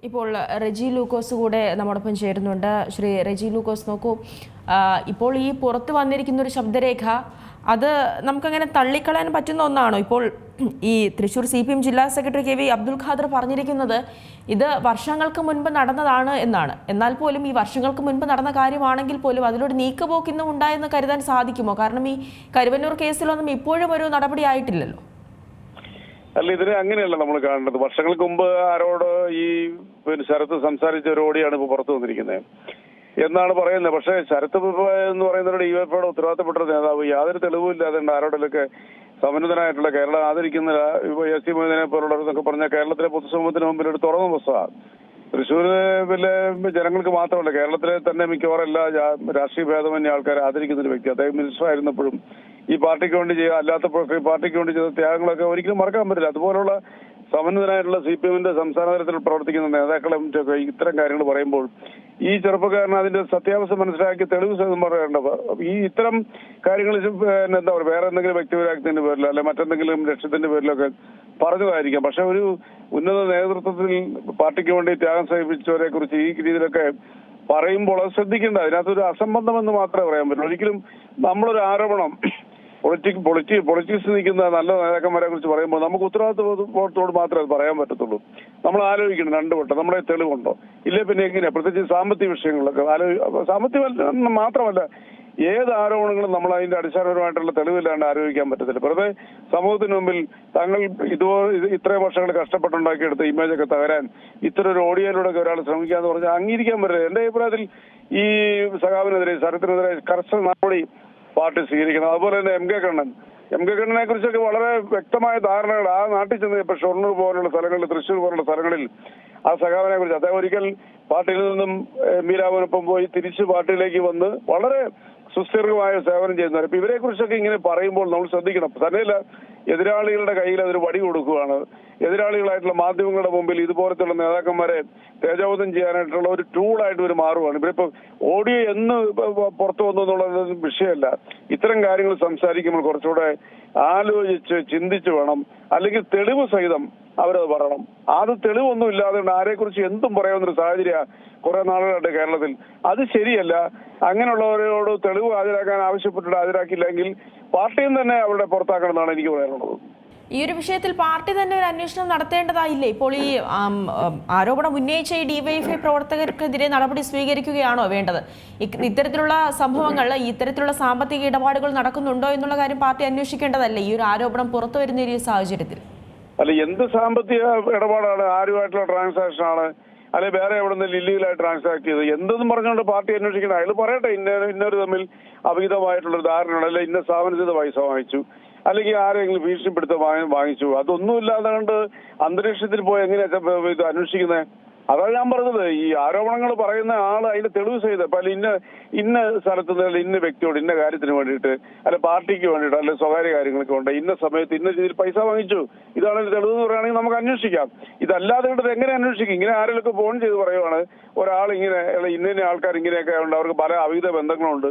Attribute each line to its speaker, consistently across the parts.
Speaker 1: ഇപ്പോൾ റെജി ലൂക്കോസ് കൂടെ നമ്മോടൊപ്പം ചേരുന്നുണ്ട്. ശ്രീ റെജി ലൂക്കോസ്, നോക്കൂ, ഇപ്പോൾ ഈ പുറത്ത് വന്നിരിക്കുന്ന ഒരു ശബ്ദരേഖ അത് നമുക്കങ്ങനെ തള്ളിക്കളയാൻ പറ്റുന്ന ഒന്നാണോ? ഇപ്പോൾ ഈ തൃശ്ശൂർ CPM ജില്ലാ സെക്രട്ടറി KV അബ്ദുൽ ഖാദർ പറഞ്ഞിരിക്കുന്നത് ഇത് വർഷങ്ങൾക്ക് മുൻപ് നടന്നതാണ് എന്നാണ്. എന്നാൽ പോലും ഈ വർഷങ്ങൾക്ക് മുൻപ് നടന്ന കാര്യമാണെങ്കിൽ പോലും അതിലൊരു നീക്കുപോക്ക് ഇന്നും ഉണ്ടായെന്ന് കരുതാൻ സാധിക്കുമോ? കാരണം ഈ കരുവന്നൂർ കേസിലൊന്നും ഇപ്പോഴും ഒരു നടപടി ആയിട്ടില്ലല്ലോ.
Speaker 2: അല്ല, ഇതിനെ അങ്ങനെയല്ല നമ്മൾ കാണേണ്ടത്. വർഷങ്ങൾക്ക് മുമ്പ് ആരോട് ഈ ശരത്ത് സംസാരിച്ച ഒരു ഓടിയാണ് ഇപ്പോൾ പുറത്തു വന്നിരിക്കുന്നത് എന്നാണ് പറയുന്നത്. പക്ഷേ ശരത്ത് എന്ന് പറയുന്നവരുടെ DYFIയുടെ ഉത്തരവാദിത്തപ്പെട്ട നേതാവ് യാതൊരു തെളിവുമില്ലാതെ ആരോടൊക്കെ സമന്നതനായിട്ടുള്ള കേരളം ആദരിക്കുന്ന SC മൊയ്തീനെ പോലുള്ളവരെന്നൊക്കെ പറഞ്ഞാൽ കേരളത്തിലെ പൊതുസമൂഹത്തിന് മുമ്പിൽ ഒരു തുറന്ന പുസ്തകമാണ്. തൃശ്ശൂരിലെ ജനങ്ങൾക്ക് മാത്രമല്ല, കേരളത്തിലെ തന്നെ മിക്കവാറും എല്ലാ രാഷ്ട്രീയ ഭേദമന്യ ആൾക്കാരെ ആദരിക്കുന്ന ഒരു വ്യക്തി. അദ്ദേഹം മിനിസ്റ്റർ ആയിരുന്നപ്പോഴും ഈ പാർട്ടിക്ക് വേണ്ടി അല്ലാത്തപ്പോഴൊക്കെ ഈ പാർട്ടിക്ക് വേണ്ടി ചെയ്ത ത്യാഗങ്ങളൊക്കെ ഒരിക്കലും മറക്കാൻ പറ്റില്ല. അതുപോലുള്ള സമന്നതനായിട്ടുള്ള CPMന്റെ സംസ്ഥാന തലത്തിൽ പ്രവർത്തിക്കുന്ന നേതാക്കളും ഇത്തരം കാര്യങ്ങൾ പറയുമ്പോൾ ഈ ചെറുപ്പക്കാരന് അതിന്റെ സത്യാവസ്ഥ മനസ്സിലാക്കി തെളിവ് സഹിതം പറയേണ്ടത്. ഈ ഇത്തരം കാര്യങ്ങൾ എന്താ പറയുക, വേറെ എന്തെങ്കിലും വ്യക്തിപരാഗത്തിന്റെ പേരിലോ അല്ലെ മറ്റെന്തെങ്കിലും ലക്ഷ്യത്തിന്റെ പേരിലൊക്കെ പറഞ്ഞതായിരിക്കാം. പക്ഷെ ഒരു ഉന്നത നേതൃത്വത്തിൽ പാർട്ടിക്ക് വേണ്ടി ത്യാഗം സഹിപ്പിച്ചവരെ കുറിച്ച് ഈ രീതിയിലൊക്കെ പറയുമ്പോൾ അത് ശ്രദ്ധിക്കേണ്ട. അതിനകത്തൊരു അസംബന്ധമെന്ന് മാത്രമേ പറയാൻ പറ്റുള്ളൂ. ഒരിക്കലും നമ്മളൊരു ആരോപണം പൊളിറ്റിക്സ് നിൽക്കുന്ന നല്ല നേതാക്കന്മാരെ കുറിച്ച് പറയുമ്പോൾ നമുക്ക് ഉത്തരവാദിത്വത്തോട് മാത്രമേ അത് പറയാൻ പറ്റത്തുള്ളൂ. നമ്മൾ ആലോചിക്കണം രണ്ടു വട്ടം നമ്മളെ തെളിവുണ്ടോ ഇല്ലേ, പിന്നെ എങ്ങനെയാ, പ്രത്യേകിച്ച് സാമ്പത്തിക വിഷയങ്ങളിലൊക്കെ സാമ്പത്തിക മാത്രമല്ല ഏത് ആരോപണങ്ങളും നമ്മൾ അതിന്റെ അടിസ്ഥാനപരമായിട്ടുള്ള തെളിവില്ലാണ്ട് ആരോപിക്കാൻ പറ്റത്തില്ല. വെറുതെ സമൂഹത്തിന് മുമ്പിൽ തങ്ങൾ ഇത്രയും വർഷങ്ങൾ കഷ്ടപ്പെട്ടുണ്ടാക്കിയെടുത്ത ഇമേജൊക്കെ തകരാൻ ഇത്ര ഒരു ഓഡിയോയിലൂടെ ഒരാൾ ശ്രമിക്കാന്ന് പറഞ്ഞാൽ അംഗീകരിക്കാൻ പറ്റില്ല. എന്റെ അഭിപ്രായത്തിൽ ഈ സഖാവിനെതിരെ ശരത്തിനെതിരെ കർശന നടപടി പാർട്ടി സ്വീകരിക്കണം. അതുപോലെ തന്നെ MK കണ്ണനെ കുറിച്ചൊക്കെ വളരെ വ്യക്തമായ ധാരണകൾ ആ നാട്ടിൽ ചെന്ന് ഇപ്പൊ ഷൊർണൂർ പോലുള്ള സ്ഥലങ്ങളിൽ, തൃശ്ശൂർ പോലുള്ള സ്ഥലങ്ങളിൽ ആ സഖാവിനെ കുറിച്ച് അദ്ദേഹം ഒരിക്കൽ പാർട്ടിയിൽ നിന്നും മീരാവിനൊപ്പം പോയി തിരിച്ച് പാർട്ടിയിലേക്ക് വന്ന് വളരെ സുസ്ഥിരമായ സേവനം ചെയ്യുന്നവർ. ഇപ്പൊ ഇവരെ കുറിച്ചൊക്കെ ഇങ്ങനെ പറയുമ്പോൾ നമ്മൾ ശ്രദ്ധിക്കണം. തന്നെയല്ല, എതിരാളികളുടെ കയ്യിൽ അതൊരു വടി കൊടുക്കുകയാണ്. എതിരാളികളായിട്ടുള്ള മാധ്യമങ്ങളുടെ മുമ്പിൽ ഇതുപോലത്തുള്ള നേതാക്കന്മാരെ തേജോവധം ചെയ്യാനായിട്ടുള്ള ഒരു ടൂളായിട്ട് ഇവർ മാറുകയാണ്. ഇവരിപ്പോ ഓഡിയോ എന്ന് പുറത്തു വന്നു എന്നുള്ളത് വിഷയമല്ല. ഇത്തരം കാര്യങ്ങൾ സംസാരിക്കുമ്പോൾ കുറച്ചുകൂടെ ആലോചിച്ച് ചിന്തിച്ച് വേണം, അല്ലെങ്കിൽ തെളിവ് സഹിതം അവരത് പറയണം. അത് തെളിവൊന്നും ഇല്ലാതെ ആരെക്കുറിച്ച് എന്തും പറയാവുന്നൊരു സാഹചര്യം കുറെ നാളുകളായിട്ട് കേരളത്തിൽ. അത് ശരിയല്ല. അങ്ങനെയുള്ളവരോട് തെളിവ് ഹാജരാക്കാൻ ആവശ്യപ്പെട്ടിട്ട് ഹാജരാക്കിയില്ലെങ്കിൽ പാർട്ടിയും തന്നെ അവരുടെ പുറത്താക്കണമെന്നാണ് എനിക്ക് പറയാനുള്ളത്.
Speaker 1: ഈ ഒരു വിഷയത്തിൽ പാർട്ടി തന്നെ ഒരു അന്വേഷണം നടത്തേണ്ടതായില്ലേ? ഇപ്പോൾ ഈ ആരോപണം ഉന്നയിച്ച ഈ DYFI പ്രവർത്തകർക്കെതിരെ നടപടി സ്വീകരിക്കുകയാണോ വേണ്ടത്? ഇത്തരത്തിലുള്ള സംഭവങ്ങൾ, ഇത്തരത്തിലുള്ള സാമ്പത്തിക ഇടപാടുകൾ നടക്കുന്നുണ്ടോ എന്നുള്ള കാര്യം പാർട്ടി അന്വേഷിക്കേണ്ടതല്ലേ ഈ ഒരു ആരോപണം പുറത്തു വരുന്ന ഈ സാഹചര്യത്തിൽ?
Speaker 2: അല്ല, എന്ത് സാമ്പത്തിക ഇടപാടാണ്, ആരുമായിട്ടുള്ള ട്രാൻസാക്ഷൻ ആണ്, അല്ലെ വേറെ എവിടെ നിന്ന് ഇല്ലീഗലായി ട്രാൻസാക്ട് ചെയ്ത് എന്തെന്നും പറഞ്ഞുകൊണ്ട് പാർട്ടി അന്വേഷിക്കണം. അയാൾ പറയട്ടെ, ഇന്നൊരു തമ്മിൽ അവിഹിതമായിട്ടുള്ളൊരു ധാരണയാണ്, അല്ലെ ഇന്ന സ്ഥാപനത്തിൽ പൈസ വാങ്ങിച്ചു, അല്ലെങ്കിൽ ആരെങ്കിലും ഭീഷണിപ്പെടുത്ത വാങ്ങിച്ചു. അതൊന്നുമില്ലാതെ കൊണ്ട് അന്തരീക്ഷത്തിൽ പോയി എങ്ങനെയാ ഇത് അന്വേഷിക്കുന്നത്? അതാണ് ഞാൻ പറഞ്ഞത്. ഈ ആരോപണങ്ങൾ പറയുന്ന ആൾ അതിന്റെ തെളിവ് ചെയ്ത് അപ്പൊ ഇന്ന സ്ഥലത്ത് നിന്ന് ഇന്ന വ്യക്തിയോട് ഇന്ന കാര്യത്തിന് വേണ്ടിയിട്ട്, അല്ലെ പാർട്ടിക്ക് വേണ്ടിയിട്ട്, അല്ലെ സ്വകാര്യ കാര്യങ്ങൾക്ക് വേണ്ടി ഇന്ന സമയത്ത് ഇന്ന രീതിയിൽ പൈസ വാങ്ങിച്ചു, ഇതാണ് തെളിവ് എന്ന് പറയുകയാണെങ്കിൽ നമുക്ക് അന്വേഷിക്കാം. ഇതല്ലാതെ കൊണ്ട് എങ്ങനെ അന്വേഷിക്കും? ഇങ്ങനെ ആരെങ്കിലും ഫോൺ ചെയ്ത് പറയുവാണ് ഒരാൾ ഇങ്ങനെ ഇന്ന ആൾക്കാർ ഇങ്ങനെയൊക്കെ ഉണ്ട്, അവർക്ക് പല അവിഹിത ബന്ധങ്ങളുണ്ട്.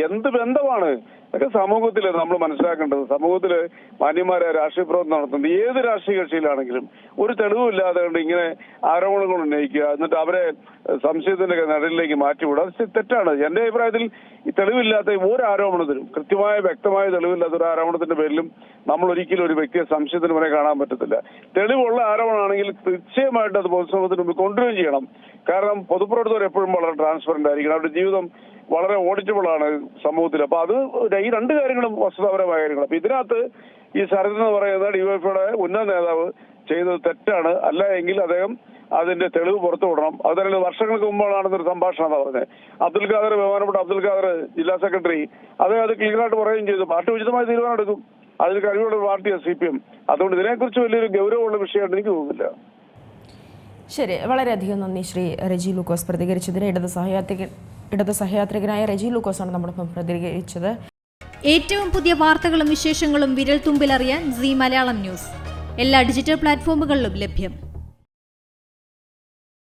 Speaker 2: എന്ത് ബന്ധമാണ് അതൊക്കെ സമൂഹത്തിൽ നമ്മൾ മനസ്സിലാക്കേണ്ടത്. സമൂഹത്തില് മാന്യന്മാരെ രാഷ്ട്രീയ പ്രവർത്തനം നടത്തുന്നത് ഏത് രാഷ്ട്രീയ കക്ഷിയിലാണെങ്കിലും ഒരു തെളിവില്ലാതെ കൊണ്ട് ഇങ്ങനെ ആരോപണങ്ങൾ ഉന്നയിക്കുക, എന്നിട്ട് അവരെ സംശയത്തിന്റെ നിഴലിലേക്ക് മാറ്റിവിടുക, അത് തെറ്റാണ്. എന്റെ അഭിപ്രായത്തിൽ ഈ തെളിവില്ലാത്ത ഒരു ആരോപണത്തിനും, കൃത്യമായ വ്യക്തമായ തെളിവില്ലാത്ത ഒരു ആരോപണത്തിന്റെ പേരിലും നമ്മൾ ഒരിക്കലും ഒരു വ്യക്തിയെ സംശയത്തിന് മുന്നേ കാണാൻ പറ്റത്തില്ല. തെളിവുള്ള ആരോപണമാണെങ്കിൽ തീർച്ചയായിട്ടും അത് പൊതുസമൂഹത്തിന് മുമ്പിൽ കൊണ്ടുവരികയും ചെയ്യണം. കാരണം പൊതുപ്രവർത്തകർ എപ്പോഴും വളരെ ട്രാൻസ്പെറന്റ് ആയിരിക്കണം. അവരുടെ ജീവിതം വളരെ ഓഡിറ്റബിളാണ് സമൂഹത്തിൽ. അപ്പൊ അത് ഈ രണ്ട് കാര്യങ്ങളും വസ്തുതാപരമായ കാര്യങ്ങൾ. അപ്പൊ ഇതിനകത്ത് ഈ ശരത് എന്ന് പറയുന്ന DYFIയുടെ ഉന്നത നേതാവ് ചെയ്തത് തെറ്റാണ്. അല്ല എങ്കിൽ അദ്ദേഹം അതിന്റെ തെളിവ് പുറത്തു വിടണം. അതുതന്നെ വർഷങ്ങൾക്ക് മുമ്പാണെന്നൊരു സംഭാഷണം എന്നാ പറഞ്ഞത്. അബ്ദുൽ ഖാദർ, ബഹുമാനപ്പെട്ട അബ്ദുൽ ഖാദർ ജില്ലാ സെക്രട്ടറി, അദ്ദേഹം അത് ക്ലിയറായിട്ട് പറയുകയും ചെയ്തു. പാർട്ടി ഉചിതമായ തീരുമാനം എടുക്കും. അതിന് കഴിവുള്ള പാർട്ടിയാണ് CPM. അതുകൊണ്ട് ഇതിനെക്കുറിച്ച് വലിയൊരു ഗൗരവമുള്ള വിഷയമായിട്ട് എനിക്ക് തോന്നുന്നില്ല.
Speaker 1: ശരി, വളരെയധികം നന്ദി ശ്രീ റെജി ലൂക്കോസ് പ്രതികരിച്ചതിന്. ഇടത് സഹയാത്രികനായ റെജി ലൂക്കോസാണ് നമ്മളിപ്പം പ്രതികരിച്ചത്.
Speaker 3: ഏറ്റവും പുതിയ വാർത്തകളും വിശേഷങ്ങളും വിരൽ തുമ്പിലറിയാൻ Zee മലയാളം ന്യൂസ് എല്ലാ ഡിജിറ്റൽ പ്ലാറ്റ്ഫോമുകളിലും ലഭ്യം.